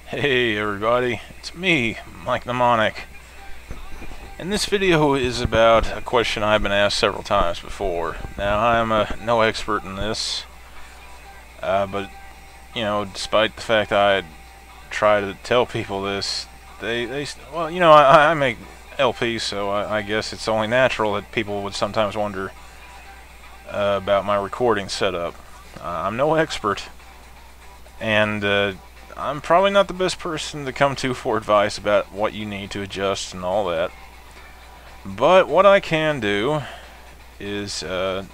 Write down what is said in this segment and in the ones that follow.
Hey everybody, it's me, MikeNnemonic. And this video is about a question I've been asked several times before. Now, I'm no expert in this, but, you know, despite the fact I try to tell people this, well, you know, I make LPs, so I guess it's only natural that people would sometimes wonder about my recording setup. I'm no expert, and I'm probably not the best person to come to for advice about what you need to adjust and all that. But what I can do is go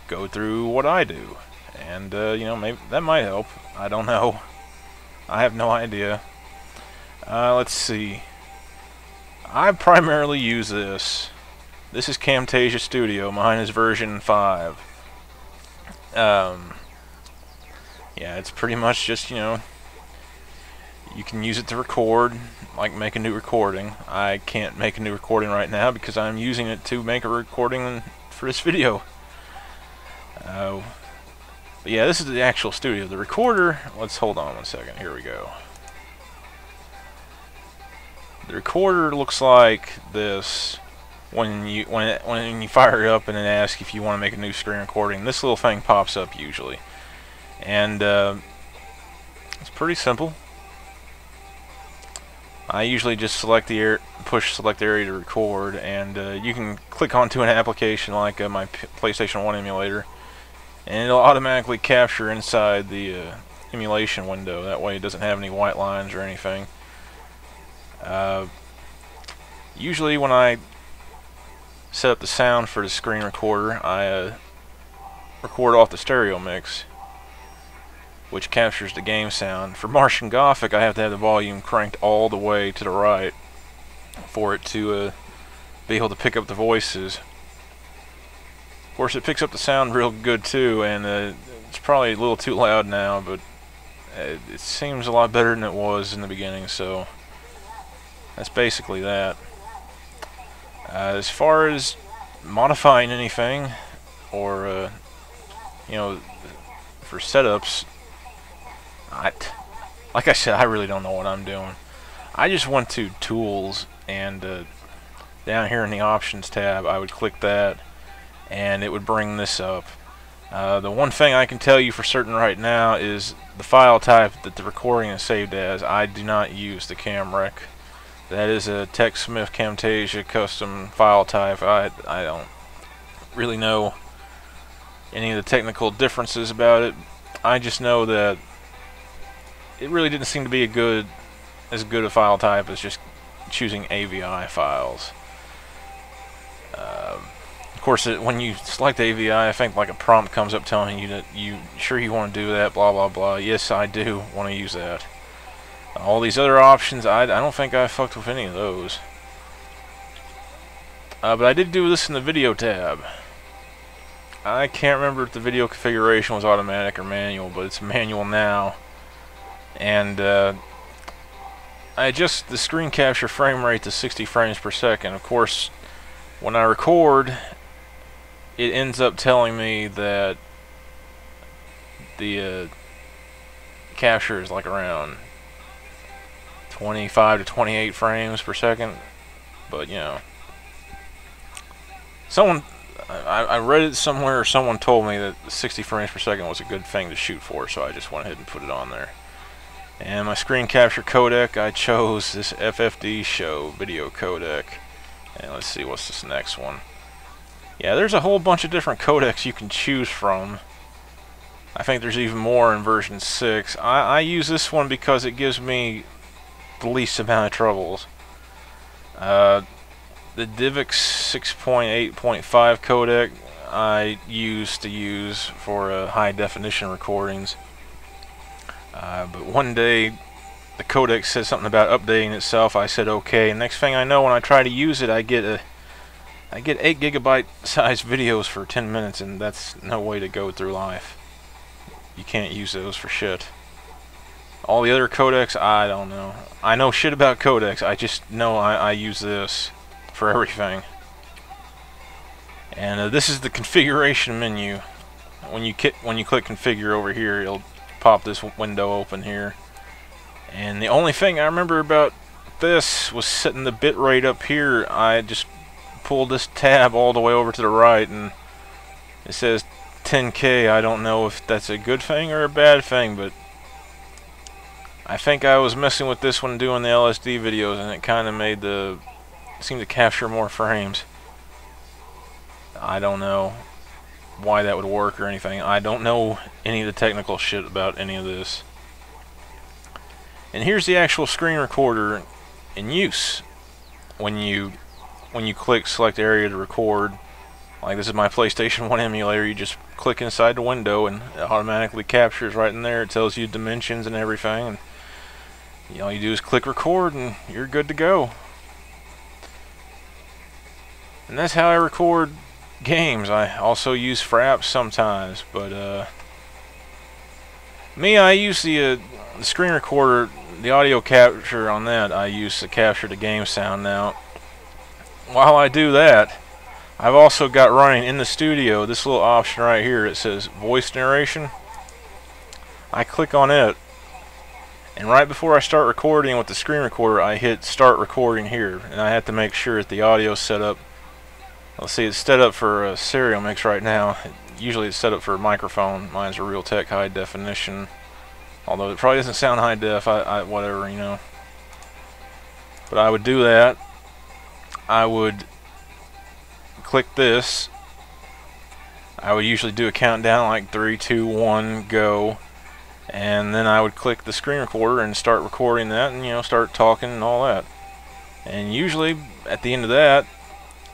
through what I do. And, you know, maybe that might help. I don't know. I have no idea. Let's see. I primarily use this. This is Camtasia Studio. Mine is version 5. Yeah, it's pretty much just, you know, you can use it to record, like make a new recording. I can't make a new recording right now because I'm using it to make a recording for this video. But yeah, this is the actual studio. The recorder, let's hold on one second. Here we go. The recorder looks like this when you fire it up and it asks if you want to make a new screen recording. This little thing pops up usually, and it's pretty simple. I usually just select the push select area to record, and you can click onto an application like my PlayStation 1 emulator, and it'll automatically capture inside the emulation window. That way it doesn't have any white lines or anything. Usually when I set up the sound for the screen recorder, I record off the stereo mix, which captures the game sound. For Martian Gothic, I have to have the volume cranked all the way to the right for it to be able to pick up the voices. Of course, it picks up the sound real good too, and it's probably a little too loud now, but it seems a lot better than it was in the beginning, so that's basically that. As far as modifying anything, or you know, for setups, like I said, I really don't know what I'm doing. I just went to Tools, and down here in the Options tab, I would click that, and it would bring this up. The one thing I can tell you for certain right now is the file type that the recording is saved as. I do not use the CamRec. That is a TechSmith Camtasia custom file type. I don't really know any of the technical differences about it. I just know that it really didn't seem to be as good a file type as just choosing AVI files. Of course, when you select AVI, I think like a prompt comes up telling you that you want to do that, blah blah blah. Yes, I do want to use that. All these other options, I don't think I fucked with any of those. But I did do this in the video tab. I can't remember if the video configuration was automatic or manual, but it's manual now. And I adjust the screen capture frame rate to 60 frames per second. Of course, when I record, it ends up telling me that the capture is like around 25 to 28 frames per second. But you know, I read it somewhere, or someone told me that 60 frames per second was a good thing to shoot for, so I just went ahead and put it on there. And my screen capture codec, I chose this FFD Show video codec. And let's see, what's this next one? Yeah, there's a whole bunch of different codecs you can choose from. I think there's even more in version 6. I use this one because it gives me the least amount of troubles. The DivX 6.8.5 codec I used to use for high definition recordings. But one day the codec said something about updating itself. I said okay, and next thing I know, when I try to use it, I get 8 GB size videos for 10 minutes, and that's no way to go through life. You can't use those for shit. All the other codecs, I don't know. I know shit about codecs. I just know I use this for everything. And this is the configuration menu. When you click configure over here, it'll pop this window open here. And the only thing I remember about this was setting the bit rate up here. I just pulled this tab all the way over to the right, and it says 10K. I don't know if that's a good thing or a bad thing, but I think I was messing with this one doing the LSD videos, and it kind of made seemed to capture more frames. I don't know why that would work or anything. I don't know any of the technical shit about any of this. And here's the actual screen recorder in use. When you click select area to record, like this is my PlayStation 1 emulator, you just click inside the window and it automatically captures right in there. It tells you dimensions and everything, and all you do is click record and you're good to go. And that's how I record games. I also use Fraps sometimes, but I use the screen recorder, the audio capture on that. I use to capture the game sound. Now, while I do that, I've also got running in the studio this little option right here. It says voice narration. I click on it, and right before I start recording with the screen recorder, I hit start recording here, and I have to make sure that the audio's set up. Let's see, it's set up for serial mix right now. Usually it's set up for a microphone. Mine's a Realtek high definition, although it probably doesn't sound high def. Whatever, you know. But I would do that. I would click this. I would usually do a countdown like 3, 2, 1, go, and then I would click the screen recorder and start recording that, and start talking and all that. And usually at the end of that,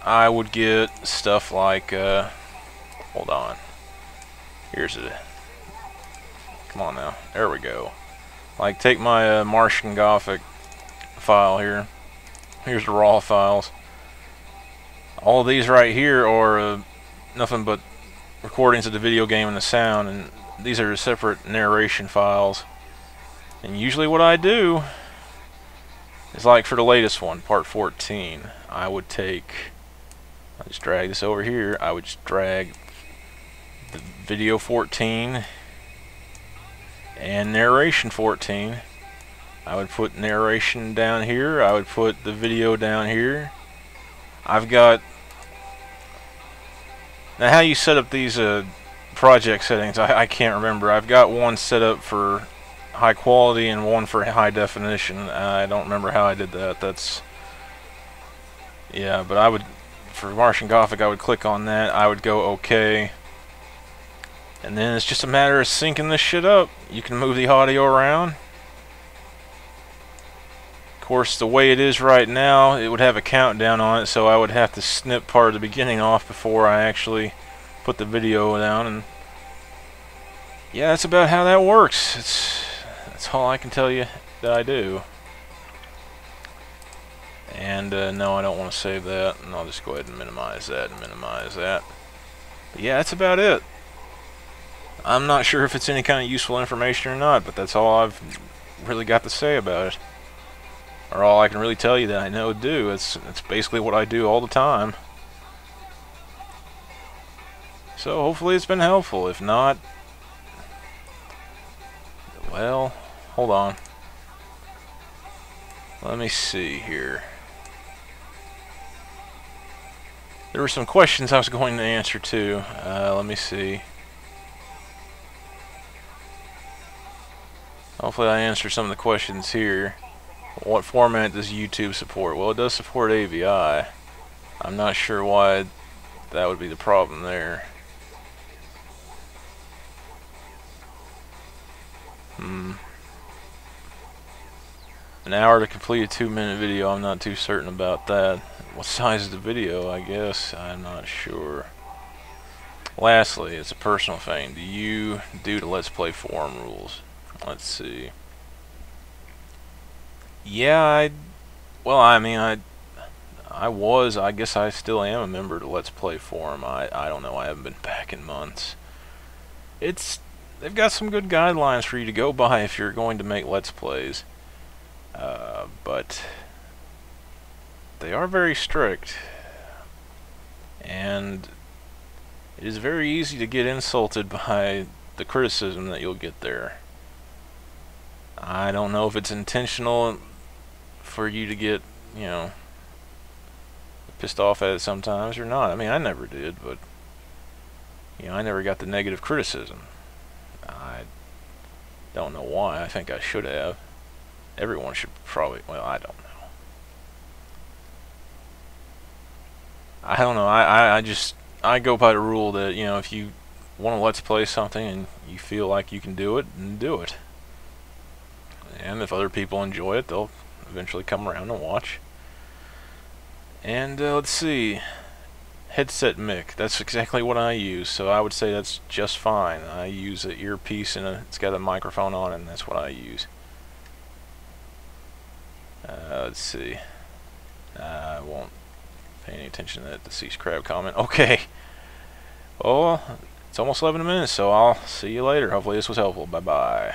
I would get stuff like hold on, here's it. Come on now, there we go. Like, take my Martian Gothic file here. Here's the raw files. All of these right here are nothing but recordings of the video game and the sound, and these are separate narration files. And usually what I do is, like for the latest one, part 14, I just drag this over here. I would just drag the video 14 and narration 14. I would put narration down here. I would put the video down here. I've got... Now, how you set up these project settings, I can't remember. I've got one set up for high quality and one for high definition. I don't remember how I did that. Yeah, but I would... For Martian Gothic, I would click on that. I would go OK. And then it's just a matter of syncing this shit up. You can move the audio around. Of course, the way it is right now, it would have a countdown on it, so I would have to snip part of the beginning off before I actually put the video down. And yeah, that's about how that works. That's all I can tell you that I do. And no, I don't want to save that, and I'll just go ahead and minimize that and minimize that. But yeah, that's about it. I'm not sure if it's any kind of useful information or not, but that's all I've really got to say about it. Or all I can really tell you that I know to do. It's basically what I do all the time. So hopefully it's been helpful. If not, well, hold on. Let me see here. There were some questions I was going to answer too. Let me see. Hopefully I answered some of the questions here. What format does YouTube support? Well, it does support AVI. I'm not sure why that would be the problem there. An hour to complete a 2-minute video, I'm not too certain about that. What size is the video, I guess? I'm not sure. Lastly, it's a personal thing. Do you do the Let's Play forum rules? Let's see. Yeah, I guess I still am a member of the Let's Play forum. I don't know, I haven't been back in months. They've got some good guidelines for you to go by if you're going to make Let's Plays. But they are very strict, and it is very easy to get insulted by the criticism that you'll get there. I don't know if it's intentional for you to get, you know, pissed off at it sometimes or not. I mean, I never did, but, you know, I never got the negative criticism. I don't know why. I think I should have. Everyone should probably, well, I don't know. I don't know. I go by the rule that, you know, if you want to let's play something and you feel like you can do it, then do it. And if other people enjoy it, they'll eventually come around and watch. And let's see, headset mic. That's exactly what I use, so I would say that's just fine. I use an earpiece and it's got a microphone on it, and that's what I use. Let's see. I won't pay any attention to that deceased crab comment. Okay. Well, it's almost 11 minutes, so I'll see you later. Hopefully this was helpful. Bye-bye.